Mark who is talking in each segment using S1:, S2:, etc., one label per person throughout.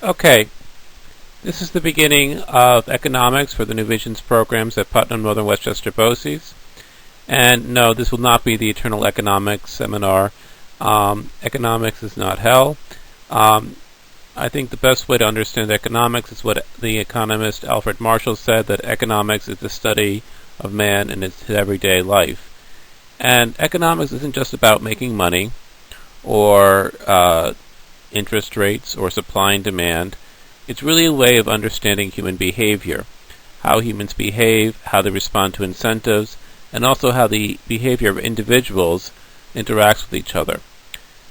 S1: Okay, this is the beginning of economics for the New Visions programs at Putnam Northern Westchester Boces. And no, this will not be the Eternal Economics seminar. Economics is not hell. I think the best way to understand economics is what the economist Alfred Marshall said, that economics is the study of man in his everyday life. And economics isn't just about making money or interest rates or supply and demand. It's really a way of understanding human behavior, how humans behave, how they respond to incentives, and also how the behavior of individuals interacts with each other.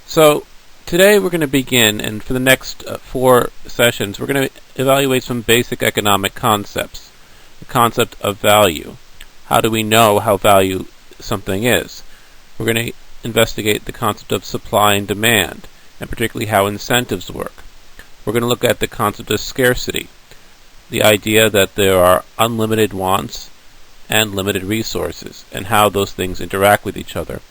S1: So today we're going to begin, and for the next 4 sessions we're going to evaluate some basic economic concepts. The concept of value. How do we know how value something is? We're going to investigate the concept of supply and demand, and particularly how incentives work. We're going to look at the concept of scarcity, the idea that there are unlimited wants and limited resources, and how those things interact with each other.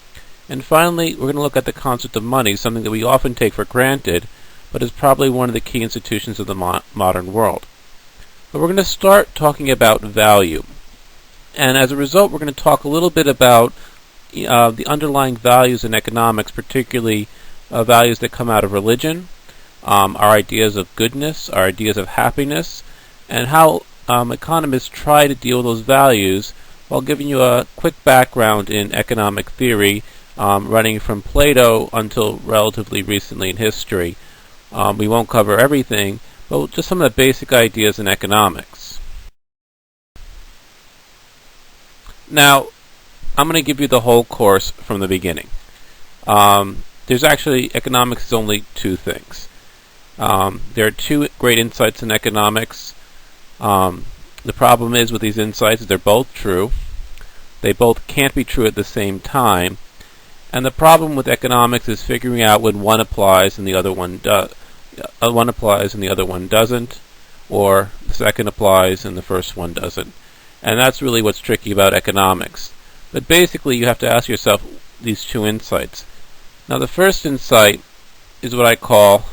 S1: And finally, we're going to look at the concept of money, something that we often take for granted, but is probably one of the key institutions of the modern world. But we're going to start talking about value. And as a result, we're going to talk a little bit about the underlying values in economics, particularly values that come out of religion, our ideas of goodness, our ideas of happiness, and how economists try to deal with those values while giving you a quick background in economic theory, running from Plato until relatively recently in history. We won't cover everything, but just some of the basic ideas in economics. Now, I'm going to give you the whole course from the beginning. There's actually, economics is only 2 things. There are 2 great insights in economics. The problem is with these insights, they're both true. They both can't be true at the same time. And the problem with economics is figuring out when one applies and the other one doesn't, or the second applies and the first one doesn't. And that's really what's tricky about economics. But basically, you have to ask yourself these 2 insights. Now, the first insight is what I call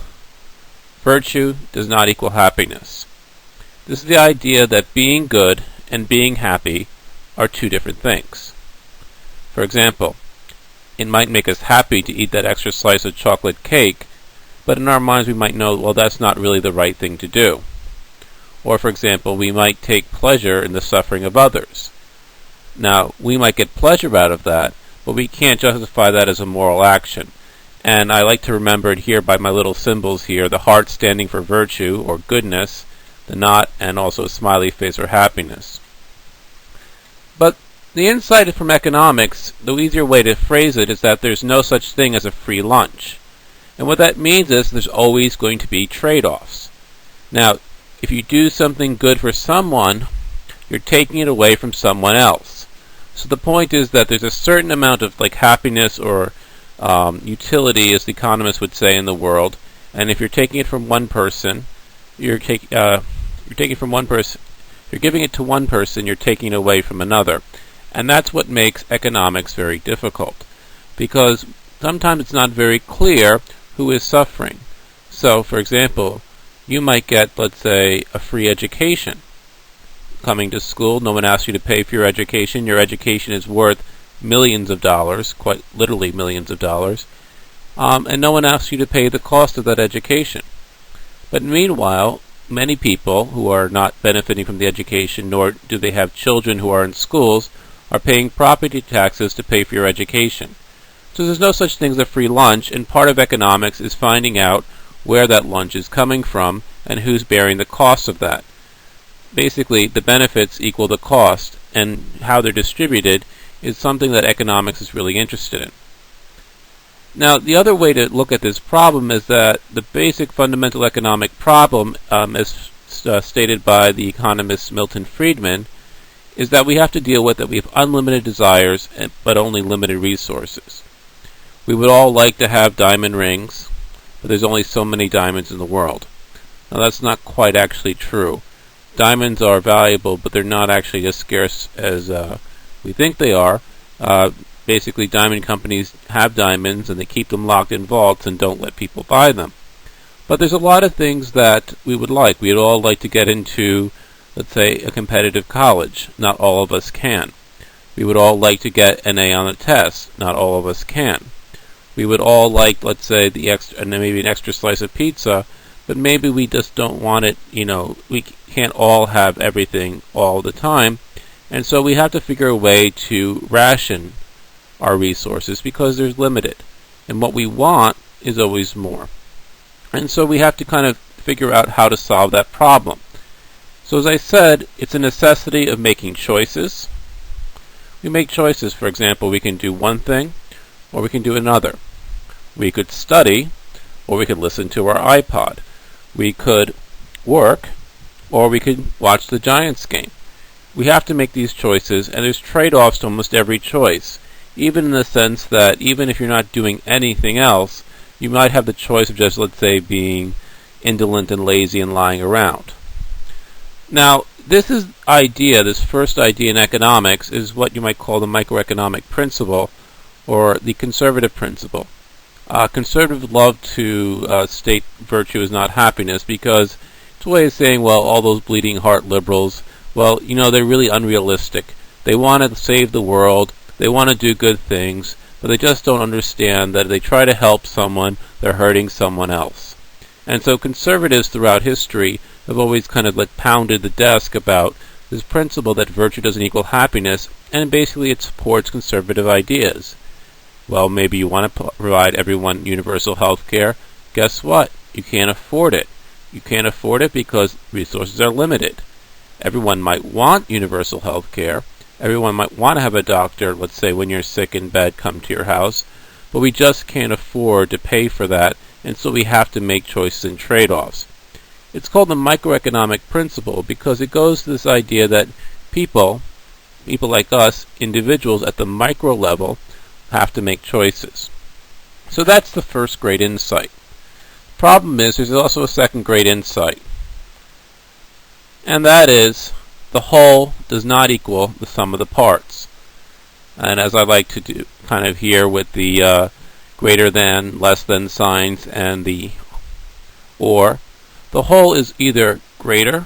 S1: virtue does not equal happiness. This is the idea that being good and being happy are 2 different things. For example, it might make us happy to eat that extra slice of chocolate cake, but in our minds we might know, well, that's not really the right thing to do. Or, for example, we might take pleasure in the suffering of others. Now, we might get pleasure out of that, but we can't justify that as a moral action. And I like to remember it here by my little symbols here, the heart standing for virtue or goodness, the knot, and also a smiley face or happiness. But the insight from economics, the easier way to phrase it, is that there's no such thing as a free lunch. And what that means is there's always going to be trade-offs. Now, if you do something good for someone, you're taking it away from someone else. So the point is that there's a certain amount of happiness or utility, as the economists would say, in the world, and if you're taking it from one person, you're giving it to one person, you're taking it away from another. And that's what makes economics very difficult, because sometimes it's not very clear who is suffering. So, for example, you might get, let's say, a free education. Coming to school, no one asks you to pay for your education. Your education is worth millions of dollars, quite literally millions of dollars, and no one asks you to pay the cost of that education. But meanwhile, many people who are not benefiting from the education, nor do they have children who are in schools, are paying property taxes to pay for your education. So there's no such thing as a free lunch, and part of economics is finding out where that lunch is coming from and who's bearing the cost of that. Basically, the benefits equal the cost, and how they're distributed is something that economics is really interested in. Now, the other way to look at this problem is that the basic fundamental economic problem, as stated by the economist Milton Friedman, is that we have to deal with that we have unlimited desires, but only limited resources. We would all like to have diamond rings, but there's only so many diamonds in the world. Now, that's not quite actually true. Diamonds are valuable, but they're not actually as scarce as we think they are. Basically, diamond companies have diamonds, and they keep them locked in vaults and don't let people buy them. But there's a lot of things that we would like. We'd all like to get into, let's say, a competitive college. Not all of us can. We would all like to get an A on a test. Not all of us can. We would all like, let's say, maybe an extra slice of pizza, but maybe we just don't want it, we can't all have everything all the time. And so we have to figure a way to ration our resources because there's limited. And what we want is always more. And so we have to kind of figure out how to solve that problem. So as I said, it's a necessity of making choices. We make choices. For example, we can do one thing or we can do another. We could study or we could listen to our iPod. We could work or we could watch the Giants game. We have to make these choices, and there's trade-offs to almost every choice, even in the sense that even if you're not doing anything else, you might have the choice of just, let's say, being indolent and lazy and lying around. Now, this first idea in economics is what you might call the microeconomic principle, or the conservative principle. Conservatives love to state virtue is not happiness because it's a way of saying, well, all those bleeding heart liberals, well, they're really unrealistic. They want to save the world, they want to do good things, but they just don't understand that if they try to help someone, they're hurting someone else. And so conservatives throughout history have always kind of pounded the desk about this principle that virtue doesn't equal happiness, and basically it supports conservative ideas. Well, maybe you want to provide everyone universal health care. Guess what? You can't afford it. You can't afford it because resources are limited. Everyone might want universal health care. Everyone might want to have a doctor, let's say when you're sick in bed, come to your house. But we just can't afford to pay for that, and so we have to make choices and trade-offs. It's called the microeconomic principle because it goes to this idea that people like us, individuals at the micro level, have to make choices. So that's the first great insight. Problem is, there's also a second great insight. And that is, the whole does not equal the sum of the parts. And as I like to do kind of here with the greater than, less than signs and the or, the whole is either greater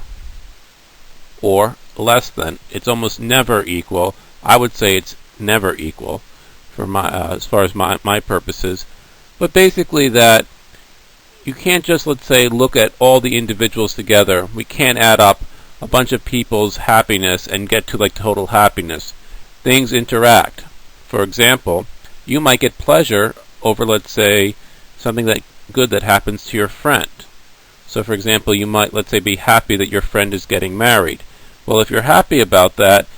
S1: or less than. It's almost never equal. I would say it's never equal for as far as my purposes. But basically that you can't just, let's say, look at all the individuals together. We can't add up a bunch of people's happiness and get to total happiness. Things interact. For example, you might get pleasure over, let's say, something good that happens to your friend. So for example, you might, let's say, be happy that your friend is getting married. Well, if you're happy about that,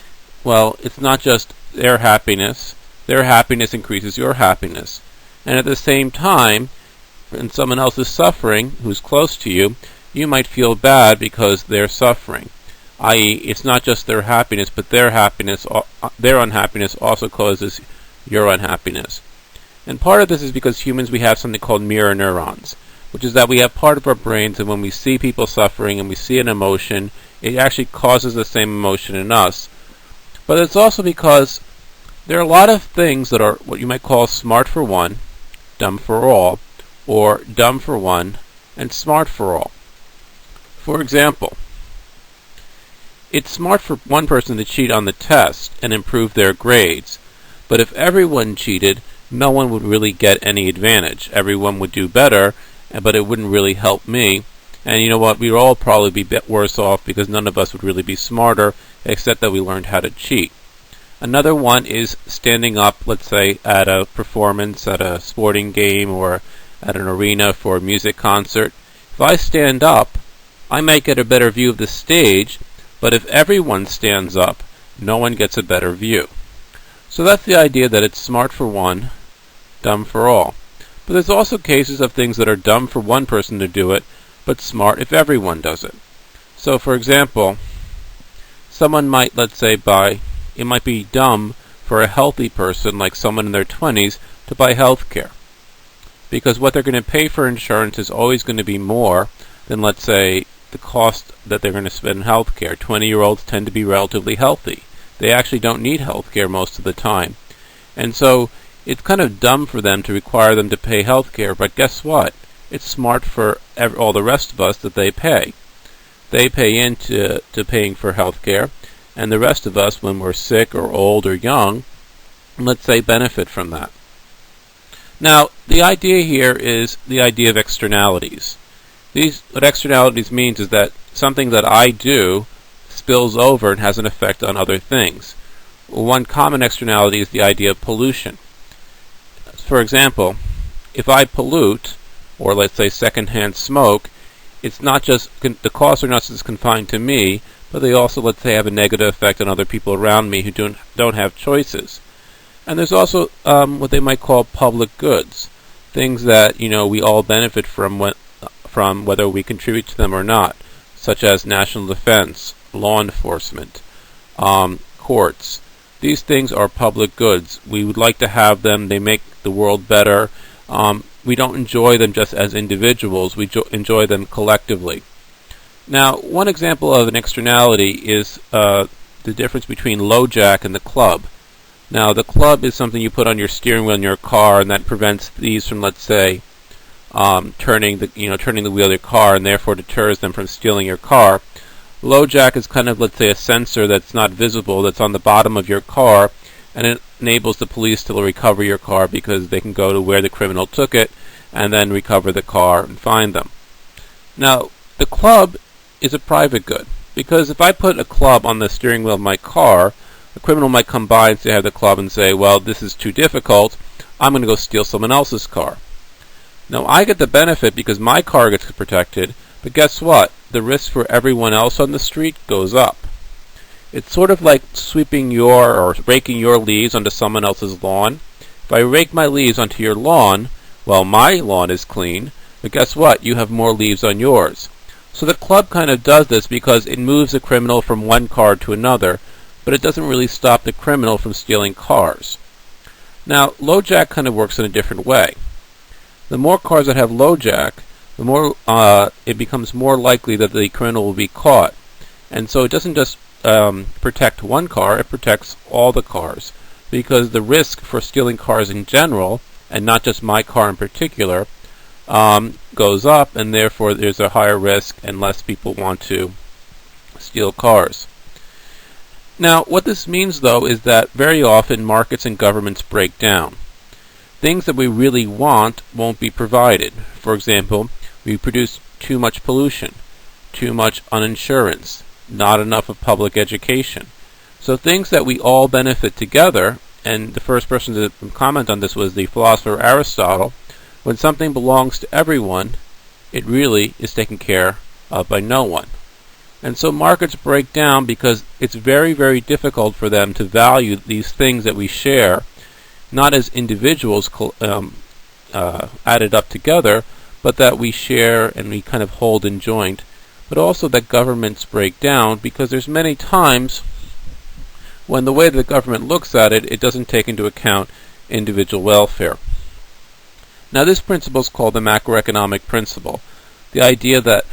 S1: well, it's not just their happiness increases your happiness. And at the same time, when someone else is suffering who's close to you, you might feel bad because they're suffering. I.e., it's not just their happiness, but their unhappiness also causes your unhappiness. And part of this is because humans, we have something called mirror neurons, which is that we have part of our brains, and when we see people suffering and we see an emotion, it actually causes the same emotion in us. But it's also because there are a lot of things that are what you might call smart for one, dumb for all, or dumb for one and smart for all. For example, it's smart for one person to cheat on the test and improve their grades, but if everyone cheated, no one would really get any advantage. Everyone would do better, but it wouldn't really help me. And you know what? We'd all probably be worse off because none of us would really be smarter, except that we learned how to cheat. Another one is standing up, let's say, at a performance, at a sporting game, or at an arena for a music concert. If I stand up, I might get a better view of the stage, but if everyone stands up, no one gets a better view. So that's the idea that it's smart for one, dumb for all. But there's also cases of things that are dumb for one person to do it, but smart if everyone does it. So for example, someone might, let's say, it might be dumb for a healthy person, like someone in their 20s, to buy health care. Because what they're going to pay for insurance is always going to be more than, let's say, the cost that they're going to spend in health care. 20-year-olds tend to be relatively healthy. They actually don't need health care most of the time. And so it's kind of dumb for them to require them to pay health care, but guess what? it's smart for all the rest of us that they pay. They pay into paying for health care, and the rest of us, when we're sick or old or young, let's say, benefit from that. Now, the idea here is the idea of externalities. What externalities means is that something that I do spills over and has an effect on other things. One common externality is the idea of pollution. For example, if I pollute, or let's say secondhand smoke, it's not just the costs are not just confined to me, but they also, let's say, have a negative effect on other people around me who don't have choices. And there's also what they might call public goods, things that we all benefit from whether we contribute to them or not, such as national defense, law enforcement, courts. These things are public goods. We would like to have them. They make the world better. We don't enjoy them just as individuals. We enjoy them collectively. Now, one example of an externality is the difference between low jack and the club. Now, the club is something you put on your steering wheel in your car, and that prevents thieves from, let's say, turning the wheel of your car, and therefore deters them from stealing your car. Low jack is kind of, let's say, a sensor that's not visible, that's on the bottom of your car, and it enables the police to recover your car because they can go to where the criminal took it and then recover the car and find them. Now, the club is a private good, because if I put a club on the steering wheel of my car, a criminal might come by and have the club and say, well, this is too difficult, I'm going to go steal someone else's car. Now, I get the benefit because my car gets protected, but guess what? The risk for everyone else on the street goes up. It's sort of like sweeping or raking your leaves onto someone else's lawn. If I rake my leaves onto your lawn, well, my lawn is clean, but guess what? You have more leaves on yours. So the club kind of does this because it moves the criminal from one car to another, but it doesn't really stop the criminal from stealing cars. Now, low jack kind of works in a different way. The more cars that have low jack, the more it becomes more likely that the criminal will be caught. And so it doesn't just protect one car, it protects all the cars, because the risk for stealing cars in general, and not just my car in particular, goes up, and therefore there's a higher risk and less people want to steal cars. Now, what this means, though, is that very often markets and governments break down. Things that we really want won't be provided. For example, we produce too much pollution, too much uninsurance, not enough of public education. So things that we all benefit together, and the first person to comment on this was the philosopher Aristotle, when something belongs to everyone, it really is taken care of by no one. And so markets break down because it's very, very difficult for them to value these things that we share, not as individuals added up together, but that we share and we kind of hold in joint, but also that governments break down because there's many times when the way the government looks at it, it doesn't take into account individual welfare. Now, this principle is called the macroeconomic principle, the idea that